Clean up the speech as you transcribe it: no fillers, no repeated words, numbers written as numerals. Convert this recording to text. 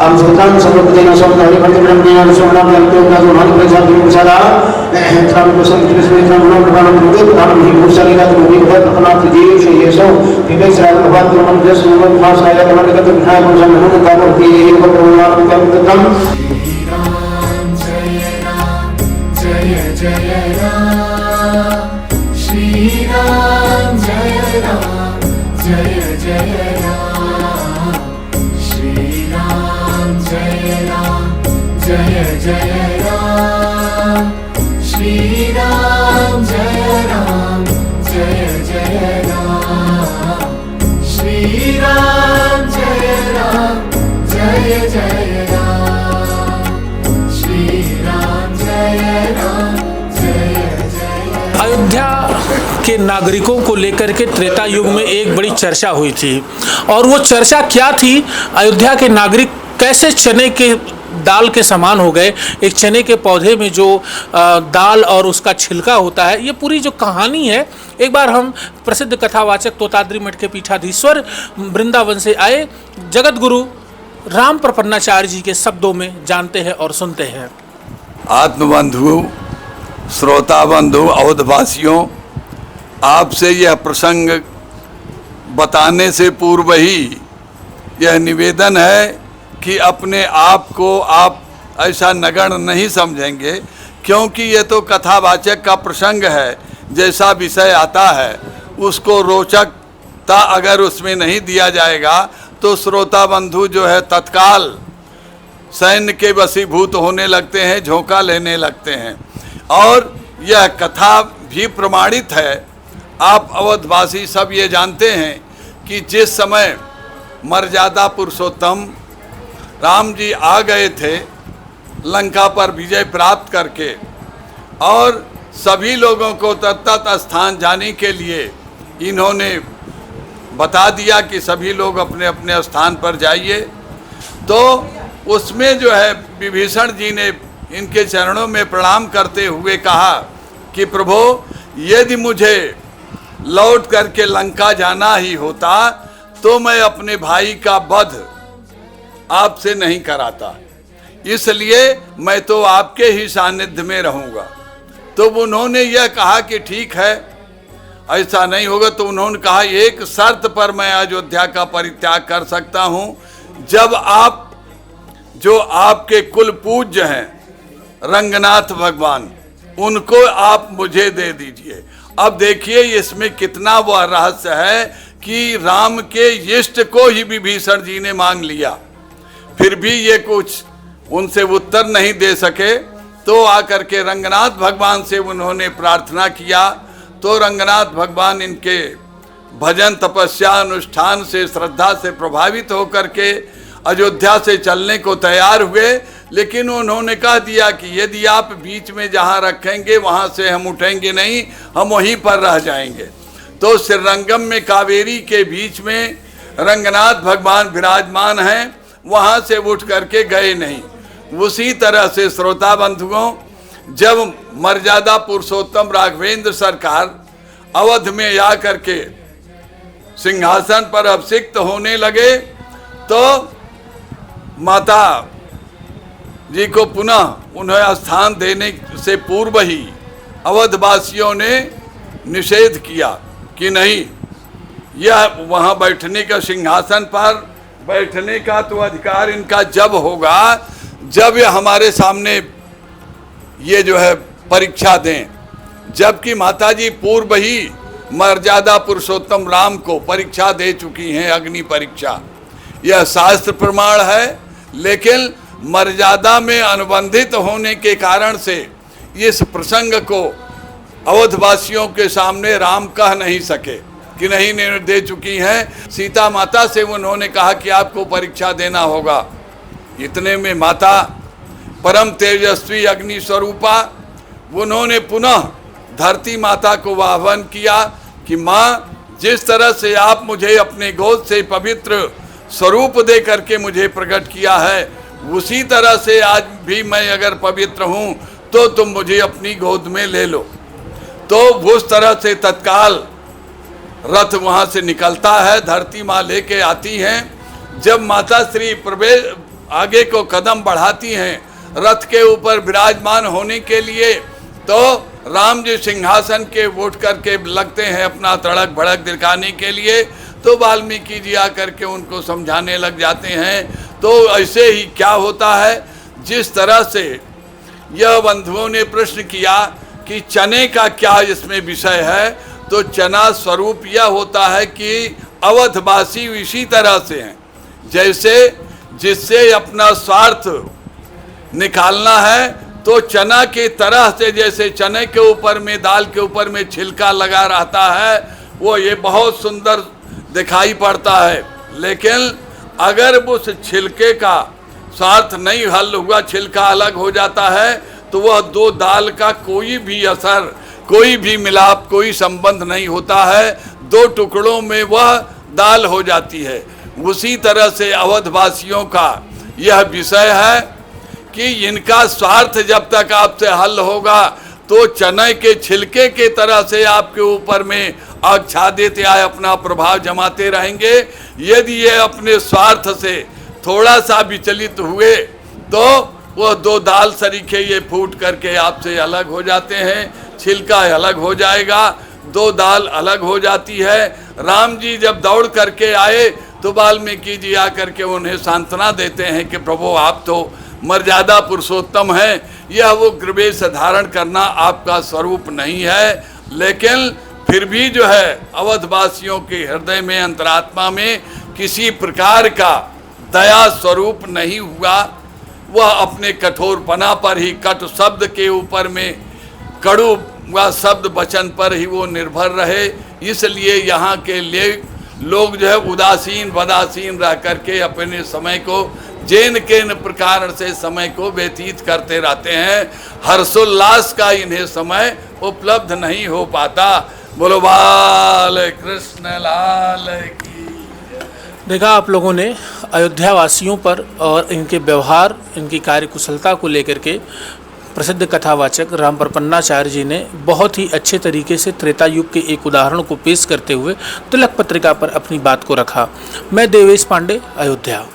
am sultan sabutena somnali pandimna somnam yanto nazo mani prajat musala tram kusam krisme tram nam banam mude tram hi musali kat mude kat apna jiv sheyeso tibe sar bhavat man jas man khas aya man kat bhai musam man kat ki ko program kam Shri Ram Jaya Ram Jaya Jaya Ram Shri Ram Jaya Ram Jaya Jaya Ram Shri Ram Jaya Ram Jaya Jaya Ram Shri Ram Jaya Ram Jaya Jaya Ram Shri Ram Jaya Ram Ayodhya के नागरिकों को लेकर के त्रेता युग में एक बड़ी चर्चा हुई थी और वो चर्चा क्या थी, अयोध्या के नागरिक कैसे चने के दाल के समान हो गए। एक चने के पौधे में जो दाल और उसका छिलका होता है, ये पूरी जो कहानी है, एक बार हम प्रसिद्ध कथावाचक तोताद्री मठ के पीठाधीश्वर वृंदावन से आए जगत गुरु राम प्रपन्नाचार्य जी के शब्दों में जानते हैं और सुनते हैं। आत्मबंधु, श्रोता बंधु, अवधवासियों, आपसे यह प्रसंग बताने से पूर्व ही यह निवेदन है कि अपने आप को आप ऐसा नगण्य नहीं समझेंगे, क्योंकि ये तो कथावाचक का प्रसंग है। जैसा विषय आता है उसको रोचकता अगर उसमें नहीं दिया जाएगा तो श्रोता बंधु जो है तत्काल सैन्य के वशीभूत होने लगते हैं, झोंका लेने लगते हैं। और यह कथा भी प्रमाणित है। आप अवधवासी सब ये जानते हैं कि जिस समय मर्यादा पुरुषोत्तम राम जी आ गए थे लंका पर विजय प्राप्त करके, और सभी लोगों को तत्त स्थान जाने के लिए इन्होंने बता दिया कि सभी लोग अपने अपने स्थान पर जाइए, तो उसमें जो है विभीषण जी ने इनके चरणों में प्रणाम करते हुए कहा कि प्रभु, यदि मुझे लौट करके लंका जाना ही होता तो मैं अपने भाई का वध आपसे नहीं कराता, इसलिए मैं तो आपके ही सानिध्य में रहूँगा। तो उन्होंने यह कहा कि ठीक है, ऐसा नहीं होगा। तो उन्होंने कहा एक शर्त पर मैं अयोध्या का परित्याग कर सकता हूँ, जब आप जो आपके कुल पूज्य हैं रंगनाथ भगवान, उनको आप मुझे दे दीजिए। अब देखिए इसमें कितना वह रहस्य है कि राम के इष्ट को ही विभीषण जी ने मांग लिया, फिर भी ये कुछ उनसे उत्तर नहीं दे सके। तो आकर के रंगनाथ भगवान से उन्होंने प्रार्थना किया, तो रंगनाथ भगवान इनके भजन तपस्या अनुष्ठान से श्रद्धा से प्रभावित होकर के अयोध्या से चलने को तैयार हुए। लेकिन उन्होंने कह दिया कि यदि आप बीच में जहाँ रखेंगे वहाँ से हम उठेंगे नहीं, हम वहीं पर रह जाएंगे। तो श्रीरंगम में कावेरी के बीच में रंगनाथ भगवान विराजमान हैं, वहाँ से उठ करके गए नहीं। उसी तरह से श्रोता बंधुओं, जब मर्यादा पुरुषोत्तम राघवेंद्र सरकार अवध में आ करके सिंहासन पर अभिषिक्त होने लगे, तो माता जी को पुनः उन्हें स्थान देने से पूर्व ही अवधवासियों ने निषेध किया कि नहीं, यह वहाँ बैठने का, सिंहासन पर बैठने का तो अधिकार इनका जब होगा जब ये हमारे सामने ये जो है परीक्षा दें। जबकि माताजी पूर्व ही मर्यादा पुरुषोत्तम राम को परीक्षा दे चुकी हैं, अग्नि परीक्षा। यह शास्त्र प्रमाण है, लेकिन मर्यादा में अनुबंधित होने के कारण से इस प्रसंग को अवधवासियों के सामने राम कह नहीं सके कि नहीं दे चुकी हैं। सीता माता से उन्होंने कहा कि आपको परीक्षा देना होगा। इतने में माता परम तेजस्वी अग्नि स्वरूपा, उन्होंने पुनः धरती माता को आह्वान किया कि माँ, जिस तरह से आप मुझे अपने गोद से पवित्र स्वरूप दे करके मुझे प्रकट किया है, उसी तरह से आज भी मैं अगर पवित्र हूँ तो तुम मुझे अपनी गोद में ले लो। तो उस तरह से तत्काल रथ वहाँ से निकलता है, धरती माँ लेके आती हैं। जब माता श्री प्रवेश आगे को कदम बढ़ाती हैं रथ के ऊपर विराजमान होने के लिए, तो राम जी सिंहासन के उठ करके लगते हैं अपना तड़क भड़क दिखाने के लिए, तो वाल्मीकि जी आकर के उनको समझाने लग जाते हैं। तो ऐसे ही क्या होता है, जिस तरह से यह बंधुओं ने प्रश्न किया कि चने का क्या इसमें विषय है, तो चना स्वरूप यह होता है कि अवधवासी इसी तरह से हैं, जैसे जिससे अपना स्वार्थ निकालना है, तो चना की तरह से, जैसे चने के ऊपर में, दाल के ऊपर में छिलका लगा रहता है, वो ये बहुत सुंदर दिखाई पड़ता है। लेकिन अगर उस छिलके का स्वार्थ नहीं हल हुआ, छिलका अलग हो जाता है, तो वह दो दाल का कोई भी असर, कोई भी मिलाप, कोई संबंध नहीं होता है, दो टुकड़ों में वह दाल हो जाती है। उसी तरह से अवधवासियों का यह विषय है कि इनका स्वार्थ जब तक आपसे हल होगा, तो चने के छिलके के तरह से आपके ऊपर में आच्छादित या अपना प्रभाव जमाते रहेंगे। यदि ये अपने स्वार्थ से थोड़ा सा विचलित हुए, तो वह दो दाल सरीखे ये फूट करके आपसे अलग हो जाते हैं, छिलका अलग हो जाएगा, दो दाल अलग हो जाती है। राम जी जब दौड़ करके आए, तो वाल्मीकि जी आकर के उन्हें सांत्वना देते हैं कि प्रभु आप तो मर्यादा पुरुषोत्तम है, यह वो गृहवेश धारण करना आपका स्वरूप नहीं है। लेकिन फिर भी जो है अवधवासियों के हृदय में, अंतरात्मा में किसी प्रकार का दया स्वरूप नहीं हुआ। वह अपने कठोरपना पर ही, कटु शब्द के ऊपर में, कड़ू व शब्द वचन पर ही वो निर्भर रहे। इसलिए यहाँ के लिए लोग जो है उदासीन वदासीन रह करके अपने समय को जैन के प्रकार से समय को व्यतीत करते रहते हैं। हर्षोल्लास का इन्हें समय उपलब्ध नहीं हो पाता। बोलो बाल कृष्ण लाल की। देखा आप लोगों ने अयोध्या वासियों पर और इनके व्यवहार, इनकी कार्यकुशलता को लेकर के प्रसिद्ध कथावाचक राम प्रपन्नाचार्य जी ने बहुत ही अच्छे तरीके से त्रेता युग के एक उदाहरण को पेश करते हुए तिलक पत्रिका पर अपनी बात को रखा। मैं देवेश पांडे, अयोध्या।